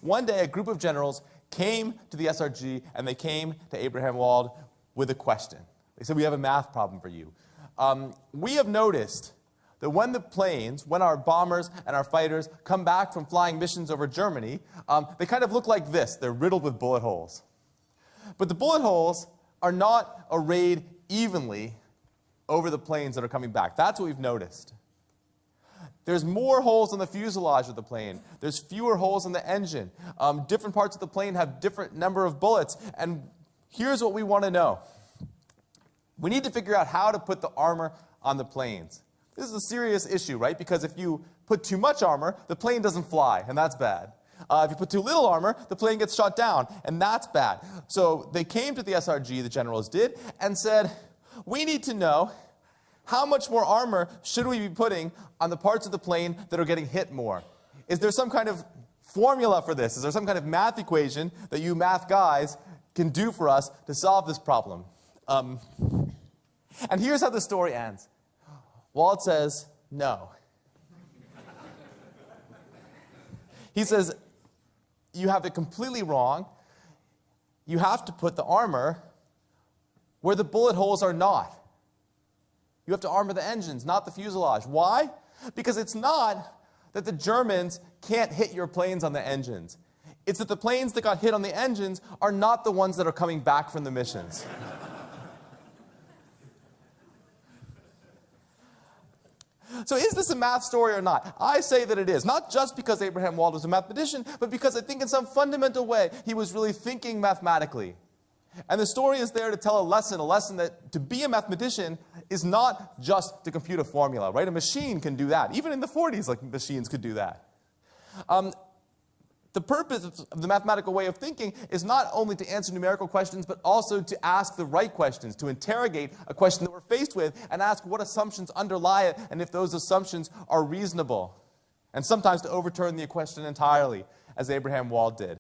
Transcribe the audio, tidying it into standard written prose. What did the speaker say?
One day, a group of generals came to the SRG, and they came to Abraham Wald with a question. They said, we have a math problem for you. We have noticed that when our bombers and our fighters come back from flying missions over Germany, they kind of look like this. They're riddled with bullet holes. But the bullet holes are not arrayed evenly over the planes that are coming back. That's what we've noticed. There's more holes in the fuselage of the plane. There's fewer holes in the engine. Different parts of the plane have different number of bullets. And here's what we want to know. We need to figure out how to put the armor on the planes. This is a serious issue, right? Because if you put too much armor, the plane doesn't fly, and that's bad. If you put too little armor, the plane gets shot down, and that's bad. So they came to the SRG, the generals did, and said, we need to know how much more armor should we be putting on the parts of the plane that are getting hit more? Is there some kind of formula for this? Is there some kind of math equation that you math guys can do for us to solve this problem? And here's how the story ends. Wald says, no. He says, you have it completely wrong. You have to put the armor where the bullet holes are not. You have to armor the engines, not the fuselage. Why? Because it's not that the Germans can't hit your planes on the engines. It's that the planes that got hit on the engines are not the ones that are coming back from the missions. So is this a math story or not? I say that it is, not just because Abraham Wald was a mathematician, but because I think in some fundamental way he was really thinking mathematically. And the story is there to tell a lesson that to be a mathematician is not just to compute a formula, right? A machine can do that. Even in the 40s, like, machines could do that. The purpose of the mathematical way of thinking is not only to answer numerical questions, but also to ask the right questions, to interrogate a question that we're faced with and ask what assumptions underlie it and if those assumptions are reasonable. And sometimes to overturn the question entirely, as Abraham Wald did.